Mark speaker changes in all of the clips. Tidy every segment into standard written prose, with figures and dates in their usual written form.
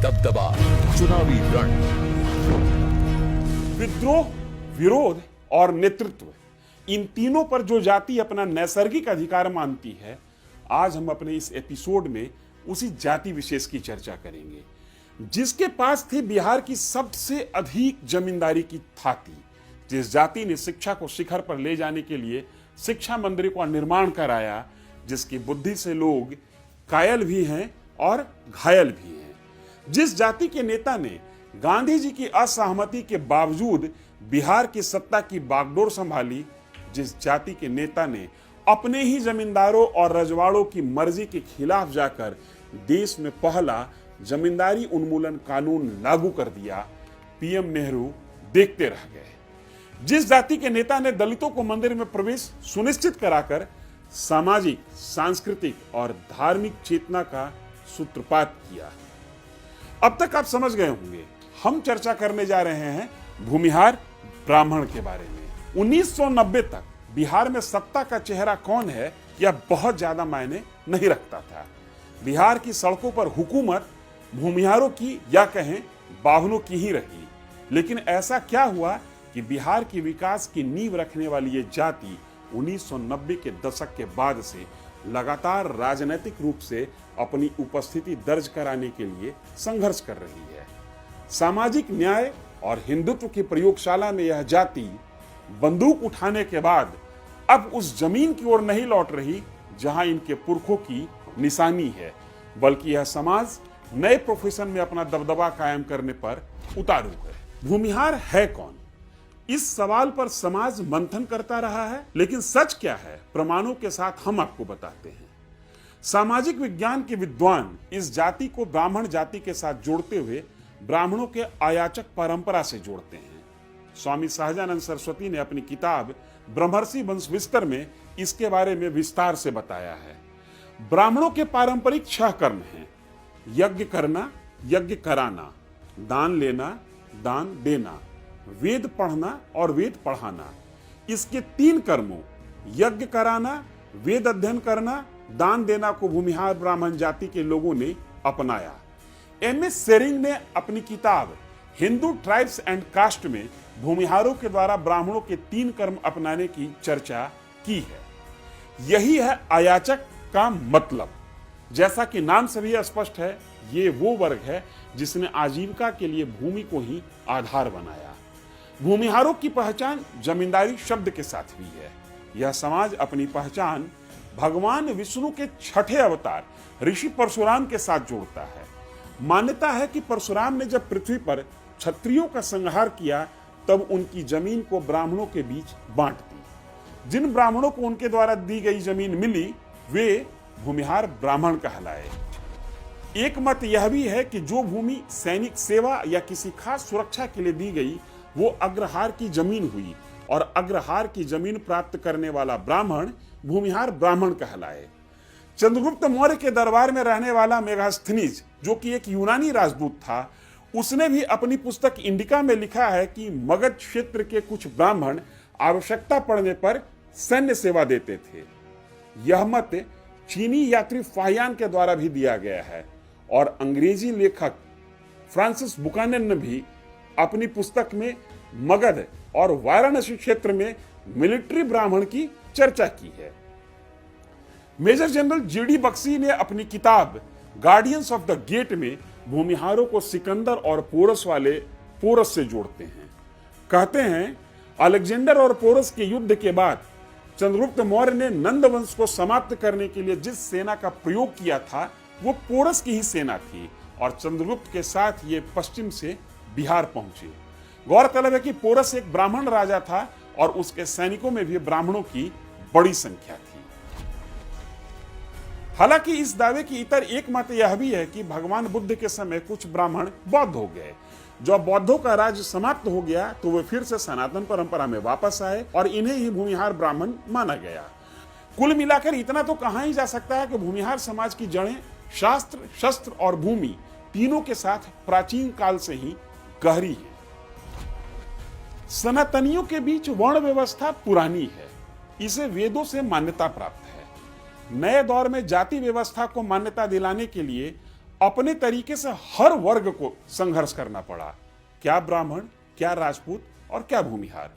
Speaker 1: दबदबा चुनावी रण।
Speaker 2: विद्रोह, विरोध और नेतृत्व, इन तीनों पर जो जाति अपना नैसर्गिक अधिकार मानती है, आज हम अपने इस एपिसोड में उसी जाति विशेष की चर्चा करेंगे जिसके पास थी बिहार की सबसे अधिक जमींदारी की थाती, जिस जाति ने शिक्षा को शिखर पर ले जाने के लिए शिक्षा मंदिर का निर्माण कराया, जिसकी बुद्धि से लोग कायल भी हैं और घायल भी हैं, जिस जाति के नेता ने गांधी जी की असहमति के बावजूद बिहार की सत्ता की बागडोर संभाली, जिस जाति के नेता ने अपने ही जमींदारों और रजवाड़ों की मर्जी के खिलाफ जाकर देश में पहला जमींदारी उन्मूलन कानून लागू कर दिया, पीएम नेहरू देखते रह गए। जिस जाति के नेता ने दलितों को मंदिर में प्रवेश सुनिश्चित कराकर सामाजिक, सांस्कृतिक और धार्मिक चेतना का सूत्रपात किया। अब तक आप समझ गए होंगे, हम चर्चा करने जा रहे हैं भूमिहार ब्राह्मण के बारे में। 1990 तक बिहार में सत्ता का चेहरा कौन है यह बहुत ज्यादा मायने नहीं रखता था। बिहार की सड़कों पर हुकूमत भूमिहारों की या कहें बाहुनों की ही रही। लेकिन ऐसा क्या हुआ कि बिहार की विकास की नींव रखने वाली ये जाति 1990 के दशक के बाद से लगातार राजनीतिक रूप से अपनी उपस्थिति दर्ज कराने के लिए संघर्ष कर रही है। सामाजिक न्याय और हिंदुत्व की प्रयोगशाला में यह जाति बंदूक उठाने के बाद अब उस जमीन की ओर नहीं लौट रही जहां इनके पुरखों की निशानी है, बल्कि यह समाज नए प्रोफेशन में अपना दबदबा कायम करने पर उतारू है। भूमिहार है कौन? इस सवाल पर समाज मंथन करता रहा है, लेकिन सच क्या है प्रमाणों के साथ हम आपको बताते हैं। सामाजिक विज्ञान के विद्वान इस जाति को ब्राह्मण जाति के साथ जोड़ते हुए ब्राह्मणों के आयाचक परंपरा से जोड़ते हैं। स्वामी सहजानंद सरस्वती ने अपनी किताब ब्रह्मर्षि वंश विस्तार में इसके बारे में विस्तार से बताया है। ब्राह्मणों के पारंपरिक 6 कर्म हैं: यज्ञ करना, यज्ञ कराना, दान लेना, दान देना, वेद पढ़ना और वेद पढ़ाना। इसके 3 कर्मों यज्ञ कराना, वेद अध्ययन करना, दान देना को भूमिहार ब्राह्मण जाति के लोगों ने अपनाया। एम.एस. सेरिंग ने अपनी किताब हिंदू ट्राइब्स एंड कास्ट में भूमिहारों के द्वारा ब्राह्मणों के 3 कर्म अपनाने की चर्चा की है। यही है आयाचक का मतलब। जैसा कि नाम से भी स्पष्ट है, ये वो वर्ग है जिसने आजीविका के लिए भूमि को ही आधार बनाया। भूमिहारों की पहचान जमींदारी शब्द के साथ हुई है। यह समाज अपनी पहचान भगवान विष्णु के 6ठे अवतार ऋषि परशुराम के साथ जोड़ता है। मान्यता है कि परशुराम ने जब पृथ्वी पर क्षत्रियों का संहार किया तब उनकी जमीन को ब्राह्मणों के बीच बांट दी। जिन ब्राह्मणों को उनके द्वारा दी गई जमीन मिली वे भूमिहार ब्राह्मण कहलाए। एक मत यह भी है कि जो भूमि सैनिक सेवा या किसी खास सुरक्षा के लिए दी गई वो अग्रहार की जमीन हुई और अग्रहार की जमीन प्राप्त करने वाला ब्राह्मण भूमिहार ब्राह्मण कहलाए। चंद्रगुप्त मौर्य के दरबार में रहने वाला मेगास्थनीज, जो कि एक यूनानी राजदूत था, उसने भी अपनी पुस्तक इंडिका में लिखा है कि मगध क्षेत्र के कुछ ब्राह्मण आवश्यकता पड़ने पर सैन्य सेवा देते थे। यह मत चीनी यात्री फाहियान के द्वारा भी दिया गया है और अंग्रेजी लेखक फ्रांसिस बुकानन ने भी अपनी पुस्तक में मगध और वाराणसी क्षेत्र में मिलिट्री ब्राह्मण की चर्चा की है। Major general GD. बख्शी ने अपनी किताब गार्डियंस ऑफ द गेट में भूमिहारों को सिकंदर और पोरस वाले पोरस से जोड़ते हैं। कहते हैं अलेक्जेंडर और पोरस के युद्ध के बाद चंद्रगुप्त मौर्य ने नंद वंश को समाप्त करने के लिए जिस सेना का प्रयोग किया था वो पोरस की ही सेना थी और चंद्रगुप्त के साथ ये पश्चिम से बिहार पहुंचे। गौरतलब है कि पोरस एक ब्राह्मण राजा था और उसके सैनिकों में भी ब्राह्मणों की बड़ी संख्या थी। हालांकि इस दावे की इतर एक मत यह भी है कि भगवान बुद्ध के समय कुछ ब्राह्मण बौद्ध हो गए। जब बौद्धों का राज्य समाप्त हो गया तो वे फिर से सनातन परंपरा में वापस आए और इन्हें ही भूमिहार ब्राह्मण माना गया। कुल मिलाकर इतना तो कहा ही जा सकता है कि भूमिहार समाज की जड़ें शास्त्र, शस्त्र और भूमि तीनों के साथ प्राचीन काल से ही गहरी है। सनातनियों के बीच वर्ण व्यवस्था पुरानी है, इसे वेदों से मान्यता प्राप्त है। नए दौर में जाति व्यवस्था को मान्यता दिलाने के लिए अपने तरीके से हर वर्ग को संघर्ष करना पड़ा। क्या ब्राह्मण, क्या राजपूत और क्या भूमिहार,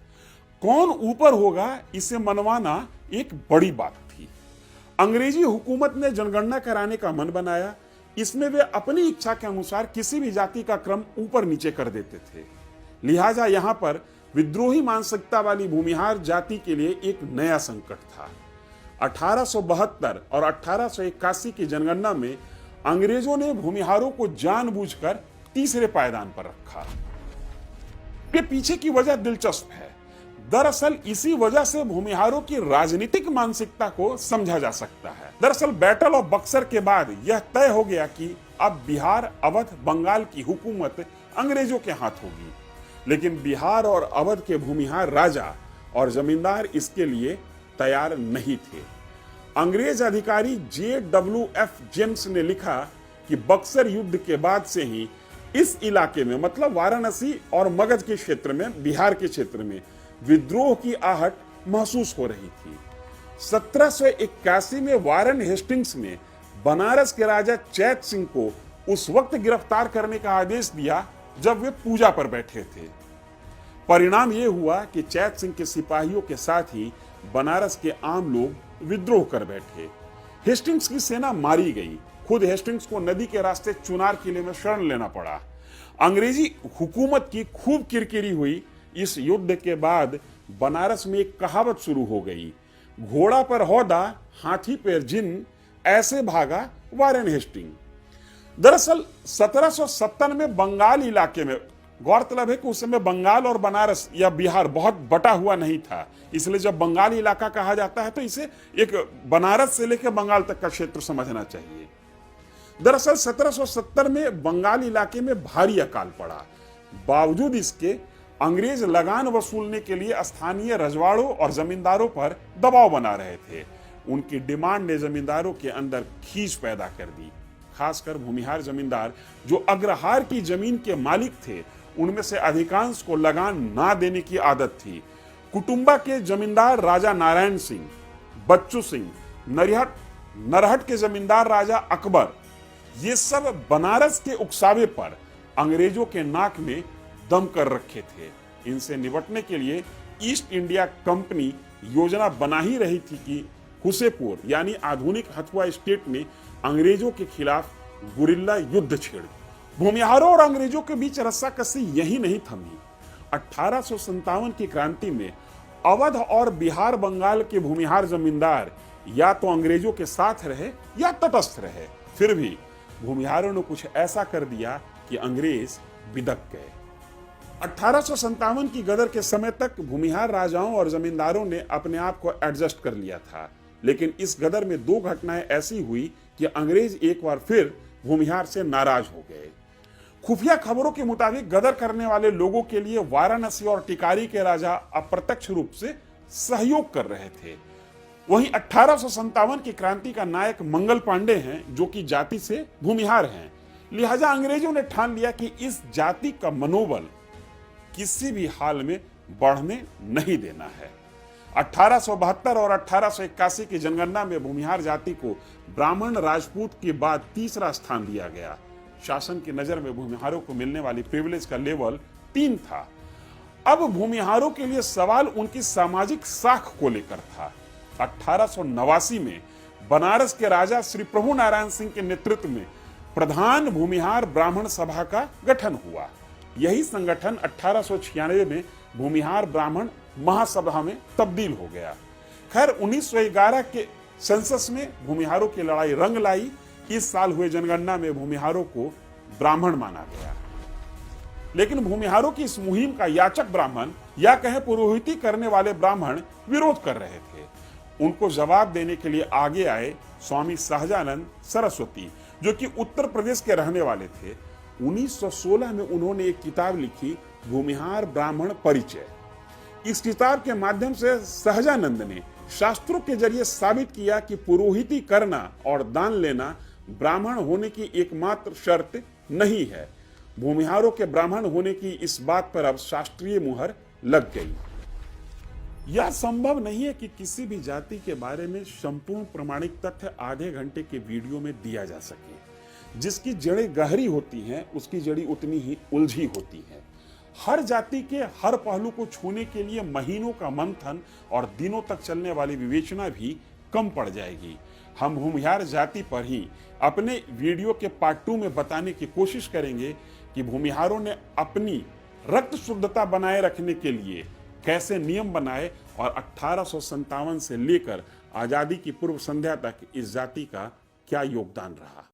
Speaker 2: कौन ऊपर होगा, इसे मनवाना एक बड़ी बात थी। अंग्रेजी हुकूमत ने जनगणना कराने का मन बनाया। इसमें वे अपनी इच्छा के अनुसार किसी भी जाति का क्रम ऊपर नीचे कर देते थे। लिहाजा यहां पर विद्रोही मानसिकता वाली भूमिहार जाति के लिए एक नया संकट था। 1872 और 1881 की जनगणना में अंग्रेजों ने भूमिहारों को जानबूझकर तीसरे पायदान पर रखा। के पीछे की वजह दिलचस्प है। दरअसल इसी वजह से भूमिहारों की राजनीतिक मानसिकता को समझा जा सकता है। दरअसल बैटल ऑफ बक्सर के बाद यह तय हो गया कि अब बिहार, अवध, बंगाल की हुकूमत अंग्रेजों के हाथ होगी। लेकिन बिहार और अवध के भूमिहार राजा और जमींदार इसके लिए तैयार नहीं थे। अंग्रेज अधिकारी JWF जेम्स ने लिखा कि बक्सर युद्ध के बाद से ही इस इलाके में, मतलब वाराणसी और मगध के क्षेत्र में, बिहार के क्षेत्र में विद्रोह की आहट महसूस हो रही थी। 1781 में वारेन हेस्टिंग्स ने बनारस के राजा चैत सिंह को उस वक्त गिरफ्तार करने का आदेश दिया जब वे पूजा पर बैठे थे। परिणाम यह हुआ कि चैत सिंह के सिपाहियों के साथ ही बनारस के आम लोग विद्रोह कर बैठे। हेस्टिंग्स की सेना मारी गई। खुद हेस्टिंग्स को नदी के रास्ते चुनार किले में शरण लेना पड़ा। अंग्रेजी हुकूमत की खूब किरकिरी हुई। इस युद्ध के बाद बनारस में एक कहावत शुरू हो गई, घोड़ा पर हौदा, हाथी पर जिन, ऐसे भागा वारेन हेस्टिंग। दरअसल 1770 में बंगाल इलाके में, गौरतलब है कि उस समय बंगाल और बनारस या बिहार बहुत बटा हुआ नहीं था, इसलिए जब बंगाल इलाका कहा जाता है तो इसे एक बनारस से लेकर बंगाल तक का क्षेत्र समझना चाहिए। दरअसल 1770 में बंगाल इलाके में भारी अकाल पड़ा। बावजूद इसके अंग्रेज लगान वसूलने के लिए स्थानीय रजवाड़ों और जमींदारों पर दबाव बना रहे थे। उनकी डिमांड ने जमींदारों के अंदर खींच पैदा कर दी। खासकर भूमिहार जमींदार जो अग्रहार की जमीन के मालिक थे, उनमें से अधिकांश को लगान ना देने की आदत थी। कुटुंबा के जमींदार राजा नारायण सिंह, बच्चू सिंह, नरहट के जमींदार राजा अकबर, ये सब बनारस के उकसावे पर अंग्रेजों के नाक में दम कर रखे थे। इनसे निपटने के लिए ईस्ट इंडिया कंपनी योजना बना ही रही थी कि हुसेपुर यानी आधुनिक हथुआ स्टेट में अंग्रेजों के खिलाफ गुरिल्ला युद्ध छेड़। भूमिहारों और अंग्रेजों के बीच रस्साकसी यही नहीं थमी। 1857 की क्रांति में अवध और बिहार बंगाल के भूमिहार जमींदार या तो अंग्रेजों के साथ रहे या तटस्थ रहे। फिर भी भूमिहारों ने कुछ ऐसा कर दिया कि अंग्रेज बिदक गए। 1857 की गदर के समय तक भूमिहार राजाओं और जमींदारों ने अपने आप को एडजस्ट कर लिया था, लेकिन इस गदर में दो घटनाएं ऐसी हुई कि अंग्रेज एक बार फिर भूमिहार से नाराज हो गए। खुफिया खबरों के मुताबिक गदर करने वाले लोगों के लिए वाराणसी और टिकारी के राजा अप्रत्यक्ष रूप से सहयोग कर रहे थे। वहीं 1857 की क्रांति का नायक मंगल पांडे हैं, जो कि जाति से भूमिहार हैं। लिहाजा अंग्रेजों ने ठान लिया कि इस जाति का मनोबल किसी भी हाल में बढ़ने नहीं देना है। 1872 और 1881 की जनगणना में भूमिहार जाति को ब्राह्मण राजपूत के बाद तीसरा स्थान दिया गया। शासन की नजर में भूमिहारों को मिलने वाली प्रिविलेज का लेवल 3 था। अब भूमिहारों के लिए सवाल उनकी सामाजिक साख को लेकर था। 1889 में बनारस के राजा श्री प्रभु नारायण सिंह के नेतृत्व में प्रधान भूमिहार ब्राह्मण सभा का गठन हुआ। यही संगठन 1896 में भूमिहार ब्राह्मण महासभा में तब्दील हो गया। खैर 1911 के सेंसस में भूमिहारों की लड़ाई रंग लाई। इस साल हुए जनगणना में भूमिहारों को ब्राह्मण माना गया, लेकिन भूमिहारों की इस मुहिम का याचक ब्राह्मण या कहें पुरोहिती करने वाले ब्राह्मण विरोध कर रहे थे। उनको जवाब देने के लिए आगे आए स्वामी सहजानंद सरस्वती, जो कि उत्तर प्रदेश के रहने वाले थे। 1916 में उन्होंने एक किताब लिखी, भूमिहार ब्राह्मण परिचय। इस किताब के माध्यम से सहजानंद ने शास्त्रों के जरिए साबित किया कि पुरोहिती करना और दान लेना ब्राह्मण होने की एकमात्र शर्त नहीं है। भूमिहारों के ब्राह्मण होने की इस बात पर अब शास्त्रीय मुहर लग गई। यह संभव नहीं है कि किसी भी जाति के बारे में संपूर्ण प्रमाणिक तथ्य आधे घंटे के वीडियो में दिया जा सके। जिसकी जड़ें गहरी होती हैं उसकी जड़ी उतनी ही उलझी होती है। हर जाति के हर पहलू को छूने के लिए महीनों का मंथन और दिनों तक चलने वाली विवेचना भी कम पड़ जाएगी। हम भूमिहार जाति पर ही अपने वीडियो के पार्ट 2 में बताने की कोशिश करेंगे कि भूमिहारों ने अपनी रक्त शुद्धता बनाए रखने के लिए कैसे नियम बनाए और 1857 से लेकर आजादी की पूर्व संध्या तक इस जाति का क्या योगदान रहा।